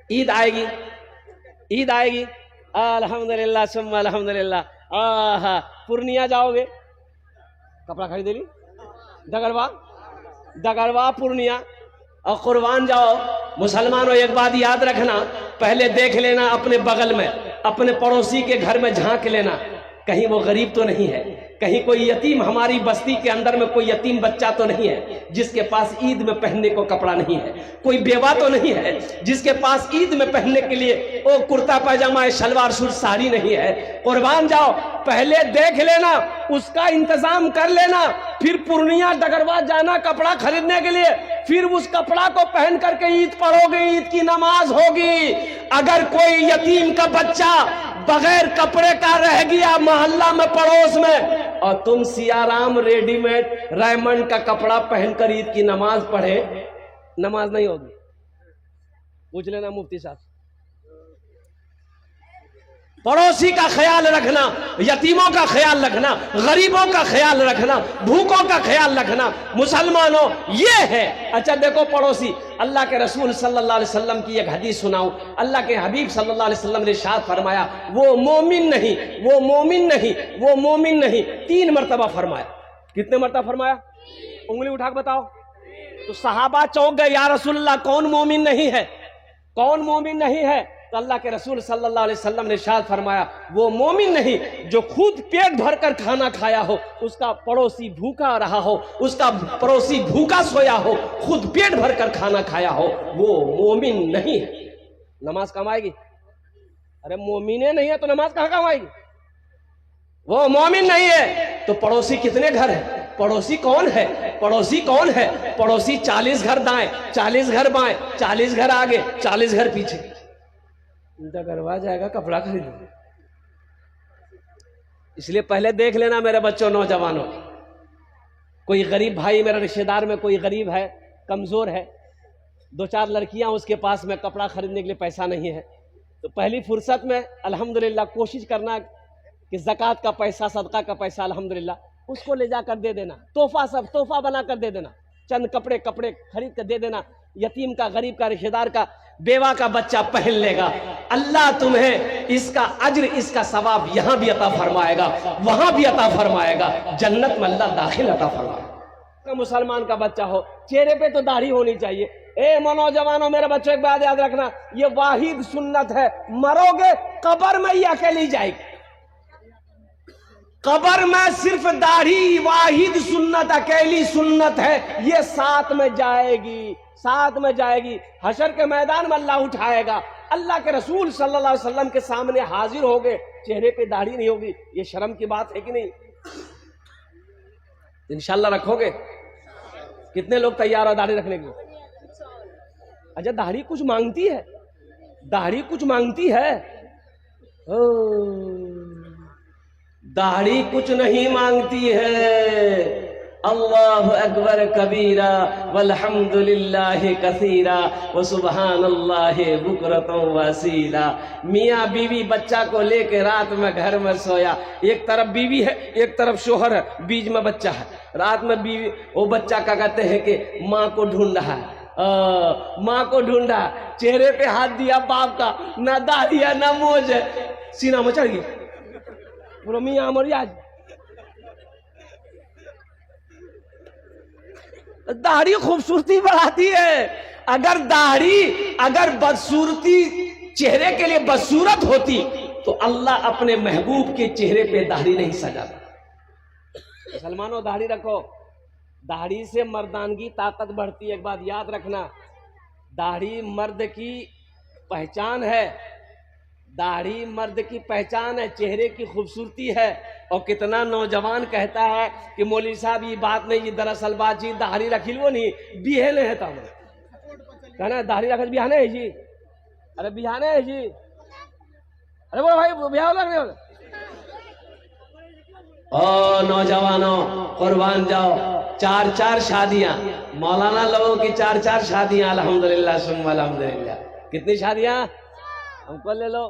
ईद आएगी, ईद आएगी, अल्हम्दुलिल्लाह सुम्मा अल्हम्दुलिल्लाह। आहा, पूर्णिया जाओगे, कपड़ा खरीदे ली, डगरवा पूर्णिया, और कुर्बान जाओ। मुसलमानों एक बात याद रखना, पहले देख लेना अपने बगल में, अपने पड़ोसी के घर में झांक लेना, कहीं वो गरीब तो नहीं है, कहीं कोई यतीम, हमारी बस्ती के अंदर में कोई यतीम बच्चा तो नहीं है जिसके पास ईद में पहनने को कपड़ा नहीं है, कोई बेवा तो नहीं है जिसके पास ईद में पहनने के लिए वो कुर्ता पैजामा शलवार सूट साड़ी नहीं है। कुर्बान जाओ, पहले देख लेना, उसका इंतजाम कर लेना, फिर पूर्णिया डगरवा जाना कपड़ा खरीदने के लिए, फिर उस कपड़ा को पहन करके ईद पढ़ोगे, ईद की नमाज होगी। अगर कोई यतीम का बच्चा बगैर कपड़े का रह गया मोहल्ला में पड़ोस में, और तुम सियाराम रेडीमेड रायमंड का कपड़ा पहनकर ईद की नमाज पढ़े, नमाज नहीं होगी। पूछ लेना मुफ्ती साहब। पड़ोसी का ख्याल रखना, यतीमों का ख्याल रखना, गरीबों का ख्याल रखना, भूखों का ख्याल रखना, मुसलमानों ये है। अच्छा देखो पड़ोसी, अल्लाह के रसूल सल्लल्लाहु अलैहि वसल्लम की एक हदीस सुनाऊं। अल्लाह के हबीब सल्लल्लाहु अलैहि वसल्लम ने इरशाद फरमाया, वो मोमिन नहीं, वो मोमिन नहीं, वो मोमिन नहीं, 3 मरतबा फरमाया। कितने मरतबा फरमाया? उंगली उठा के बताओ। तो सहाबा चौंक गए, या रसूलल्लाह कौन मोमिन नहीं है, कौन मोमिन नहीं है? तो अल्लाह के रसूल सल्लल्लाहु अलैहि वसल्लम ने इरशाद फरमाया, वो मोमिन नहीं जो खुद पेट भरकर खाना खाया हो, उसका पड़ोसी भूखा रहा हो, उसका पड़ोसी भूखा सोया हो, खुद पेट भरकर खाना खाया हो, वो मोमिन नहीं है। नमाज कमाएगी? अरे मोमिने नहीं है तो नमाज कहां कमाएगी? वो मोमिन नहीं है। तो पड़ोसी कितने घर है? पड़ोसी कौन है? पड़ोसी कौन है? पड़ोसी 40 घर दाएं, 40 घर बाएं, 40 घर आगे, 40 घर पीछे। डगरवा जाएगा कपड़ा खरीदने। इसलिए पहले देख लेना मेरे बच्चों, नौजवानों, कोई गरीब भाई मेरा रिश्तेदार में कोई गरीब है, कमजोर है, 2-4 लड़कियां उसके पास में कपड़ा खरीदने के लिए पैसा नहीं है, तो पहली फुर्सत में अल्हम्दुलिल्लाह कोशिश करना कि ज़कात का पैसा, सदका का पैसा अल्हम्दुलिल्लाह उसको ले जाकर दे देना, तोहफा, सब तोहफा बनाकर दे देना, चंद कपड़े खरीद कर दे देना। यतीम का, गरीब का, रिश्तेदार का, बेवा का बच्चा पहन लेगा, अल्लाह तुम्हें इसका अज्र, इसका सवाब यहां भी अता फरमाएगा, वहां भी अता फरमाएगा, जन्नत में अल्लाह दाखिल अता फरमाएगा। मुसलमान का बच्चा हो, चेहरे पे तो दाढ़ी होनी चाहिए। ए नौजवानों, मेरे बच्चों एक बात याद रखना, ये वाहिद सुन्नत है, मरोगे कब्र में ही अकेली जाएगी। कब्र में सिर्फ दाढ़ी वाहिद सुन्नत, अकेली सुन्नत है, ये साथ में जाएगी, साथ में जाएगी। हशर के मैदान में अल्लाह उठाएगा, अल्लाह के रसूल सल्लल्लाहु अलैहि वसल्लम के सामने हाजिर होगे, चेहरे पे दाढ़ी नहीं होगी, ये शर्म की बात है कि नहीं? इंशाल्लाह रखोगे? कितने लोग तैयार हो दाढ़ी रखने के लिए? अच्छा, दाढ़ी कुछ मांगती है, दाढ़ी कुछ मांगती है? दाढ़ी कुछ नहीं मांगती है। अल्लाहु अकबर कबीरा वल्हम्दुलिल्लाहि कसीरा व सुबहानल्लाहि बुकरतन वसीला। मियाँ बीवी बच्चा को लेके रात में घर में सोया, एक तरफ बीवी है, एक तरफ शोहर है, बीच में बच्चा है। रात में बीवी, वो बच्चा क्या कहते हैं कि माँ को ढूंढ रहा है, माँ को ढूंढा, चेहरे पे हाथ दिया बाप का, ना दाढ़ी है ना मोज है, सीना में चढ़ गया, बोलो मियाँ मर आज। दाढ़ी खूबसूरती बढ़ाती है। अगर दाढ़ी, अगर बदसूरती चेहरे के लिए बदसूरत होती तो अल्लाह अपने महबूब के चेहरे पे दाढ़ी नहीं सजाता। मुसलमानों, दाढ़ी रखो, दाढ़ी से मर्दानगी ताकत बढ़ती है। एक बात याद रखना, दाढ़ी मर्द की पहचान है, दाढ़ी मर्द की पहचान है, चेहरे की खूबसूरती है। और कितना नौजवान कहता है कि मौलवी साहब ये बात नहीं, ये दरअसल बात जी दाढ़ी रखी लो नहीं, बिहेले है तब कहना दाढ़ी रख बिहाने है जी, अरे बिहाने है जी, अरे बोलो भाई बिहार लगने वाले। ओ नौजवानों, कुर्बान जाओ, 4-4 शादियां, मौलाना लोगों की 4-4 शादियां, अल्हम्दुलिल्लाह सुम्मा अल्हम्दुलिल्लाह। कितनी शादियां? हमको ले लो।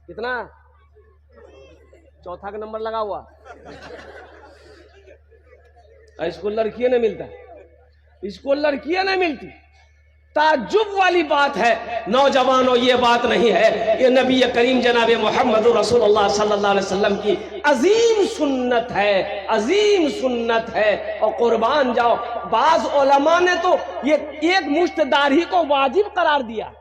कितना? चौथा का नंबर लगा हुआ। इसको लड़कियां नहीं मिलता, इसको लड़कियां नहीं मिलती, ताज्जुब वाली बात है नौजवानों, ये बात नहीं है, ये नबी करीम जनाब मोहम्मद रसूलुल्लाह सल्लल्लाहु अलैहि वसल्लम की अजीम सुन्नत है, अजीम सुन्नत है। और कुर्बान जाओ, बाज उलमा ने तो ये एक मुश्त दाढ़ी को वाजिब करार दिया।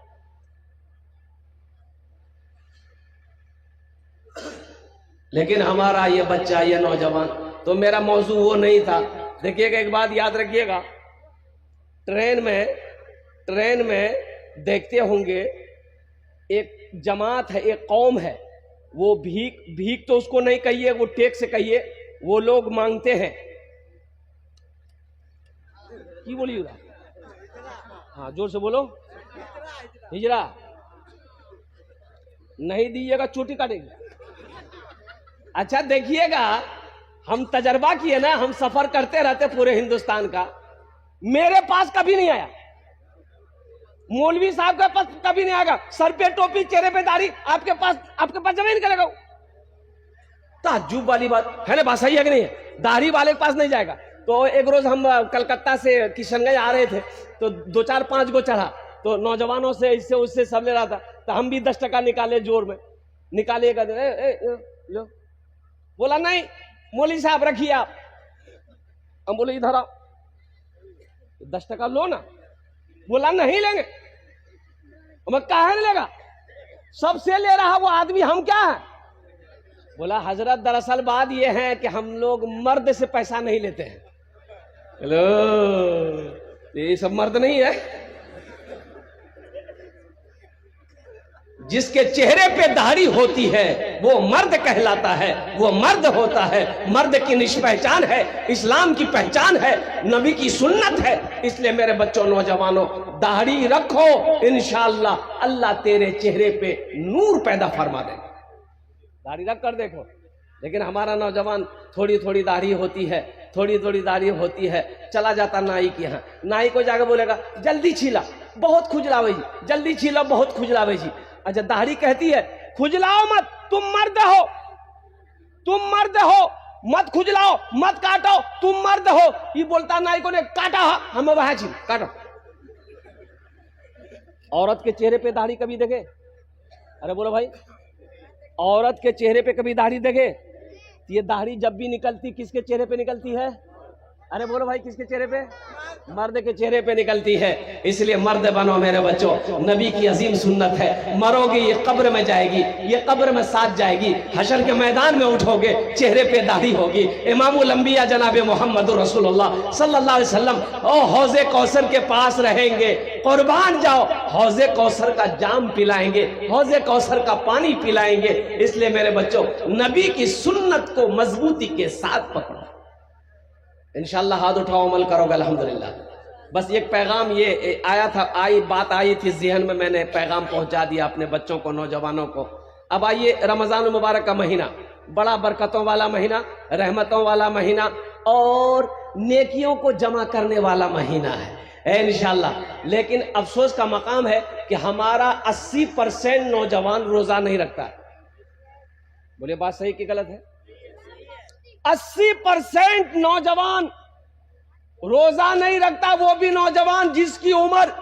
लेकिन हमारा ये बच्चा, ये नौजवान, तो मेरा मौजू वो नहीं था। देखिएगा, एक बात याद रखिएगा, ट्रेन में देखते होंगे एक जमात है, एक कौम है, वो भीख तो उसको नहीं कहिए, वो टेक से कहिए, वो लोग मांगते हैं। की बोलिएगा? हाँ, जोर से बोलो। हिजरा नहीं दीजिएगा, चोटी काटेगी। अच्छा देखिएगा, हम तजर्बा किए ना, हम सफर करते रहते पूरे हिंदुस्तान का, मेरे पास कभी नहीं आया, मौलवी साहब के पास कभी नहीं आएगा, सर पे टोपी चेहरे पे दाढ़ी, आपके पास जमीन करेगा। ताज्जुब वाली बात है ना, बात सही है कि नहीं है? दाढ़ी वाले के पास नहीं जाएगा। तो एक रोज हम कलकत्ता से किशनगंज आ रहे थे, तो 2-4-5 गो चढ़ा, तो नौजवानों से इससे उससे सब ले रहा था, तो हम भी 10 टका निकाले, जोर में निकालिएगा, लो। बोला नहीं मौलवी साहब रखिए आप। हम बोले इधर आओ, 10 टका लो ना। बोला नहीं लेंगे। मैं कहा नहीं लेगा, सबसे ले रहा वो आदमी, हम क्या है? बोला हजरत दरअसल बात ये है कि हम लोग मर्द से पैसा नहीं लेते हैं। हेलो, ये सब मर्द नहीं है। जिसके चेहरे पे दाढ़ी होती है वो मर्द कहलाता है, वो मर्द होता है। मर्द की निष्पहचान है, इस्लाम की पहचान है, नबी की सुन्नत है। इसलिए मेरे बच्चों, नौजवानों, दाढ़ी रखो, इंशाअल्लाह अल्लाह तेरे चेहरे पे नूर पैदा फरमा देगा। दाढ़ी रख कर देखो। लेकिन हमारा नौजवान थोड़ी थोड़ी दाढ़ी होती है, थोड़ी थोड़ी दाढ़ी होती है, चला जाता नाई के यहाँ, नाई को जाकर बोलेगा जल्दी छीला, बहुत खुजलावे जी, जल्दी छीला, बहुत खुजलावे जी। अच्छा, दाढ़ी कहती है खुजलाओ मत, तुम मर्द हो, तुम मर्द हो, मत खुजलाओ, मत काटो, तुम मर्द हो। ये बोलता नाई को ने काटा, हमें वहां छी काटो। औरत के चेहरे पे दाढ़ी कभी देखे? अरे बोलो भाई, औरत के चेहरे पे कभी दाढ़ी देखे? ये दाढ़ी जब भी निकलती किसके चेहरे पे निकलती है? अरे बोलो भाई, किसके चेहरे पे? मर्द के चेहरे पे निकलती है। इसलिए मर्द बनो मेरे बच्चों, नबी की अजीम सुन्नत है। मरोगे ये कब्र में जाएगी, ये कब्र में साथ जाएगी, हशर के मैदान में उठोगे, चेहरे पे दाढ़ी होगी। इमामुल अंबिया जनाब मोहम्मद रसूलुल्लाह सल्लल्लाहु अलैहि वसल्लम ओ हौज़े कौसर के पास रहेंगे। कुर्बान जाओ, हौज़े कौसर का जाम पिलाएंगे, हौज़े कौसर का पानी पिलाएंगे। इसलिए मेरे बच्चों, नबी की सुन्नत को मजबूती के साथ पकड़ो, इंशाअल्लाह हाथ उठाओ, अमल करोगे अल्हम्दुलिल्लाह। बस एक पैगाम ये आया था, बात आई थी ज़हन में, मैंने पैगाम पहुंचा दिया अपने बच्चों को, नौजवानों को। अब आइए, रमज़ान मुबारक का महीना, बड़ा बरकतों वाला महीना, रहमतों वाला महीना और नेकियों को जमा करने वाला महीना है इंशाअल्लाह। लेकिन अफसोस का मकाम है कि हमारा 80% नौजवान रोजा नहीं रखता। बोलिए बात सही कि गलत है? 80% नौजवान रोजा नहीं रखता। वो भी नौजवान जिसकी उम्र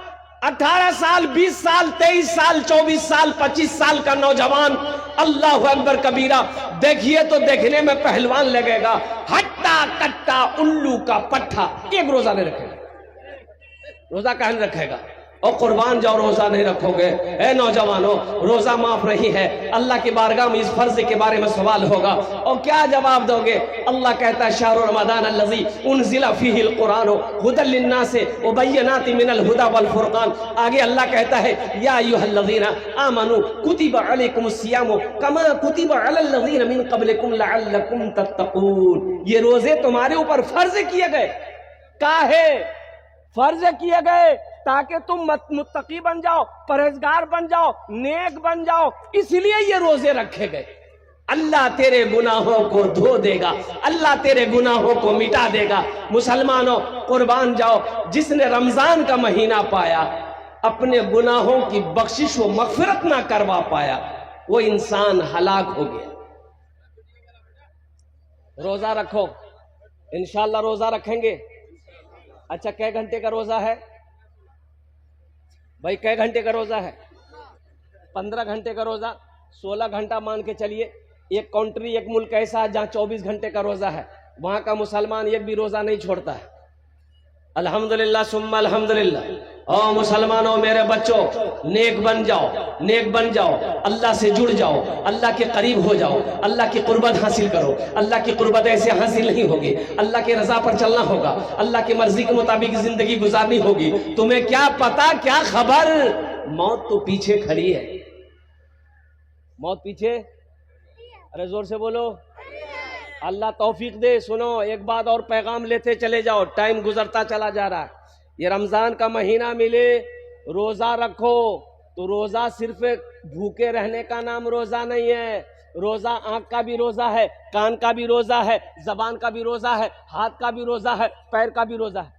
18 साल, 20 साल, 23 साल, 24 साल, 25 साल का नौजवान। अल्लाह अकबर कबीरा। देखिए तो देखने में पहलवान लगेगा, हट्टा कट्टा उल्लू का पट्टा, एक रोजा नहीं रखेगा। रोजा कहाँ नहीं रखेगा? और कुर्बान जाओ, रोजा नहीं रखोगे। ए नौजवानों, रोजा माफ नहीं है। अल्लाह की बारगाह में इस फर्ज के बारे में सवाल होगा और क्या जवाब दोगे? अल्लाह कहता है शहर रमज़ान अल्लज़ी उनज़िला फ़ीहिल कुरान हुदल लिन्नास व बय्यिनातिन मिनल हुदा वल फुरक़ान। आगे अल्लाह कहता है या अय्युहल्लज़ीना आमनू कुतिबा अलैकुमुस सियाम कमा कुतिबा अलल लज़ीना मिन क़ब्लिकुम लअल्लकुम तत्तक़ून। ये रोजे तुम्हारे ऊपर फर्ज किए गए। काहे फर्ज किए गए? ताकि तुम मुत्तकी बन जाओ, परहेजगार बन जाओ, नेक बन जाओ, इसलिए ये रोजे रखे गए। अल्लाह तेरे गुनाहों को धो देगा, अल्लाह तेरे गुनाहों को मिटा देगा। मुसलमानों, कुर्बान जाओ, जिसने रमजान का महीना पाया, अपने गुनाहों की बख्शिश व मगफिरत ना करवा पाया, वो इंसान हलाक हो गया। रोजा रखो, इंशाअल्लाह रोजा रखेंगे। अच्छा, कै घंटे का रोजा है? भाई कै घंटे का रोजा है? 15 घंटे का रोजा, 16 घंटा मान के चलिए। एक कंट्री, एक मुल्क ऐसा है जहाँ 24 घंटे का रोजा है, वहां का मुसलमान एक भी रोजा नहीं छोड़ता है। अल्हम्दुलिल्लाह सुम्मा अल्हम्दुलिल्लाह। ओ मुसलमानों, मेरे बच्चों, नेक बन जाओ, नेक बन जाओ, अल्लाह से जुड़ जाओ, अल्लाह के करीब हो जाओ, अल्लाह की कुर्बत हासिल करो। अल्लाह की कुर्बत ऐसे हासिल नहीं होगी, अल्लाह की रजा पर चलना होगा, अल्लाह की मर्जी के मुताबिक जिंदगी गुजारनी होगी। तुम्हें क्या पता, क्या खबर, मौत तो पीछे खड़ी है। मौत पीछे, अरे जोर से बोलो, अल्लाह तौफीक दे। सुनो, एक बात और पैगाम लेते चले जाओ, टाइम गुजरता चला जा रहा है। ये रमजान का महीना मिले, रोजा रखो तो रोजा सिर्फ भूखे रहने का नाम रोजा नहीं है। रोजा आंख का भी रोजा है, कान का भी रोजा है, जबान का भी रोजा है, हाथ का भी रोजा है, पैर का भी रोजा है।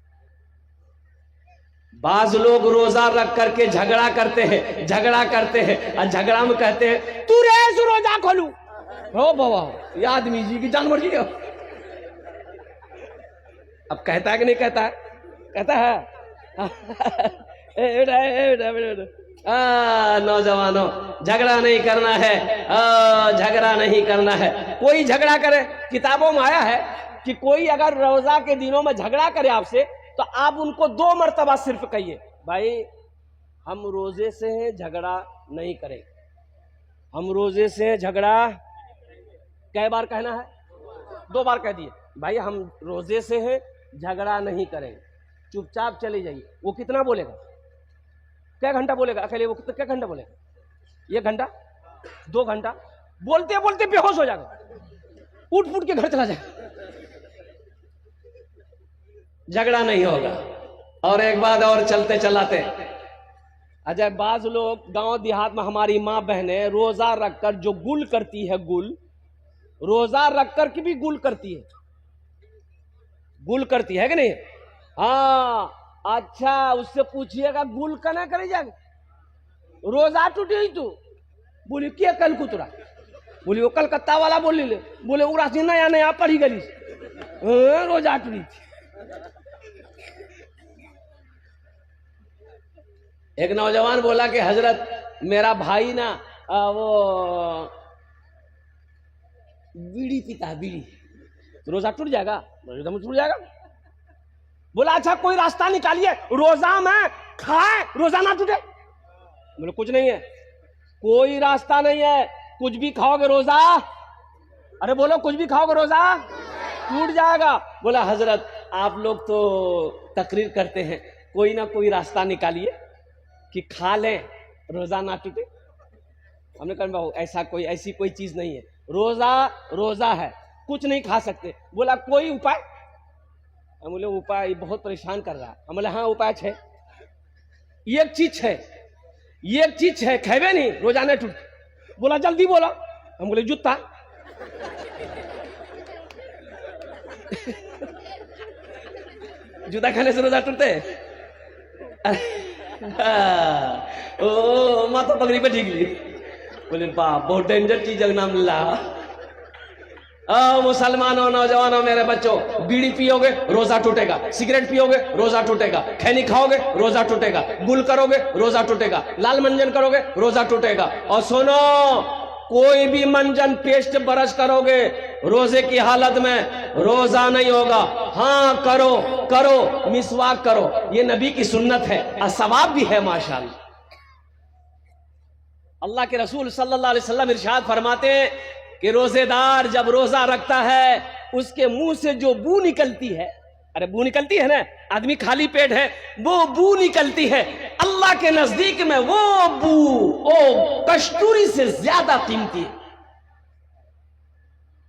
बाज लोग रोजा रख करके झगड़ा करते हैं, झगड़ा करते हैं, और झगड़ा में कहते हैं तू रेस रोजा खोलू। हो बाबा, ये आदमी जी की जान मर गई। अब कहता है कि नहीं कहता है? कहता है। नौजवानों, झगड़ा नहीं करना है, झगड़ा नहीं करना है। कोई झगड़ा करे, किताबों में आया है कि कोई अगर रोजा के दिनों में झगड़ा करे आपसे, तो आप उनको 2 मरतबा सिर्फ कहिए, भाई हम रोजे से हैं, झगड़ा नहीं करें। हम रोजे से झगड़ा कै बार कहना है? 2 बार कह दिए, भाई हम रोजे से हैं, झगड़ा नहीं करेंगे, चुपचाप चले जाइए। वो कितना बोलेगा? क्या घंटा बोलेगा अकेले? वो क्या घंटा बोलेगा? 1 घंटा, 2 घंटा, बोलते बोलते बेहोश हो जाएगा, उठ फुट के घर चला जाएगा। झगड़ा नहीं होगा। और एक बात और चलते चलाते, अजय बाज लोग गांव देहात में, हमारी माँ बहनें रोजा रखकर जो गुल करती है, गुल रोजा रखकर की भी गुल करती है, गुल करती है कि नहीं? हाँ, अच्छा, उससे पूछिएगा गुल कना करे जाएगा, रोजा टूटी हुई तू? बोली क्या कल कुतरा? बोली वो कलकत्ता वाला बोली ले, बोले उरा से नया नया पढ़ी गली, रोजा टूटी थी। एक नौजवान बोला कि हजरत मेरा भाई ना वो बीड़ी पीता है, बीड़ी, तो रोजा टूट जाएगा? एकदम टूट जाएगा। बोला अच्छा कोई रास्ता निकालिए, रोजा में खाए रोजा ना टूटे। बोले कुछ नहीं है, कोई रास्ता नहीं है, कुछ भी खाओगे रोजा, अरे बोलो कुछ भी खाओगे रोजा टूट जाएगा। बोला हजरत आप लोग तो तकरीर करते हैं, कोई ना कोई रास्ता निकालिए कि खा लें रोजा ना टूटे। हमने कहा ऐसी कोई चीज नहीं है, रोजा रोजा है, कुछ नहीं खा सकते। बोला कोई उपाय? हम बोले उपाय बहुत परेशान कर रहा है। हम बोले हाँ उपाय है, एक चीज है, एक चीज है, खेबे नहीं रोजा नहीं टूट। बोला जल्दी बोला। हम बोले जूता। जूता खाने से रोजा टूटते? ओ माता पगड़ी पे ठीक ली। बोले बाप बहुत डेंजर चीज का नाम ला। मुसलमानों, नौजवानों, मेरे बच्चों, बीड़ी पियोगे रोजा टूटेगा, सिगरेट पियोगे रोजा टूटेगा, खैनी खाओगे रोजा टूटेगा, गुल करोगे रोजा टूटेगा, लाल मंजन करोगे रोजा टूटेगा। और सुनो, कोई भी मंजन पेस्ट ब्रश करोगे रोजे की हालत में रोजा नहीं होगा। हाँ करो करो, मिसवाक करो, ये नबी की सुन्नत है और सवाब भी है माशाअल्लाह। अल्लाह के रसूल सल्लल्लाहु अलैहि वसल्लम इरशाद फरमाते हैं कि रोजेदार जब रोजा रखता है, उसके मुंह से जो बू निकलती है, अरे बू निकलती है ना, आदमी खाली पेट है, वो बू निकलती है, अल्लाह के नजदीक में वो बू ओ कस्तूरी से ज्यादा कीमती है,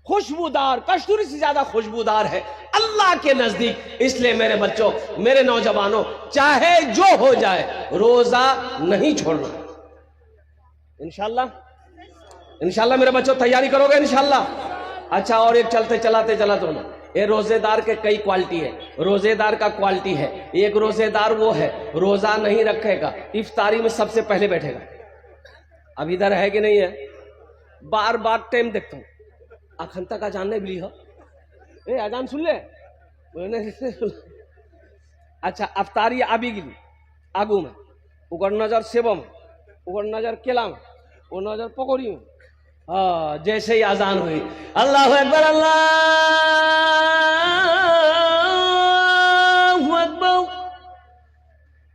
खुशबूदार, कस्तूरी से ज्यादा खुशबूदार है अल्लाह के नजदीक। इसलिए मेरे बच्चों, मेरे नौजवानों, चाहे जो हो जाए रोजा नहीं छोड़ना। इंशाल्लाह इंशाल्लाह मेरे बच्चों तैयारी करोगे इंशाल्लाह। अच्छा, और एक चलते चलाते चला तो ना, ये रोजेदार के कई क्वालिटी है। रोजेदार का क्वालिटी है, एक रोजेदार वो है रोजा नहीं रखेगा, इफ्तारी में सबसे पहले बैठेगा। अब इधर है कि नहीं है? बार बार टाइम देखता हूँ, अखंता का जानने भी हो, ए अजान सुन ले। अच्छा, अफ्तारी आबी गिली आगू में, उगर नजर सेबम, उगर नजर केलाम, वो नजर पकौड़ी। हाँ, जैसे ही आजान हुई, अल्लाहु अकबर, अल्लाहु अकबर,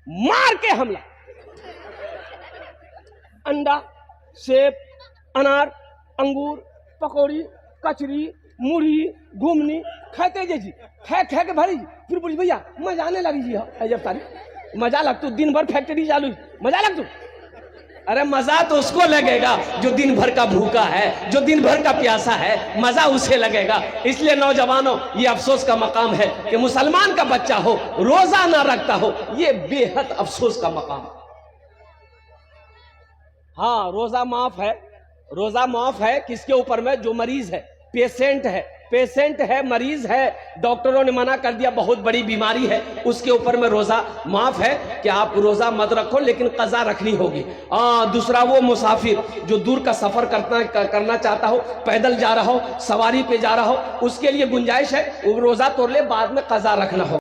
मार के हमला। अंडा, सेब, अनार, अंगूर, पकौड़ी, कचरी, मुढ़ी, घुमनी खाते जी, खै खै के भरी। फिर बोली भैया मजा आने लगी जी। जब तारी मजा लग तू, दिन भर फैक्ट्री चालू, मजा लग तू। अरे मजा तो उसको लगेगा जो दिन भर का भूखा है, जो दिन भर का प्यासा है, मजा उसे लगेगा। इसलिए नौजवानों, ये अफसोस का मकाम है कि मुसलमान का बच्चा हो, रोजा ना रखता हो, ये बेहद अफसोस का मकाम। हाँ, रोजा माफ है, रोजा माफ है किसके ऊपर में? जो मरीज है, पेशेंट है, पेशेंट है, मरीज है, डॉक्टरों ने मना कर दिया, बहुत बड़ी बीमारी है, उसके ऊपर में रोजा माफ है कि आप रोजा मत रखो, लेकिन कजा रखनी होगी। दूसरा वो मुसाफिर जो दूर का सफर करना चाहता हो, पैदल जा रहा हो, सवारी पे जा रहा हो, उसके लिए गुंजाइश है, वो रोजा तोड़ ले, बाद में कजा रखना हो।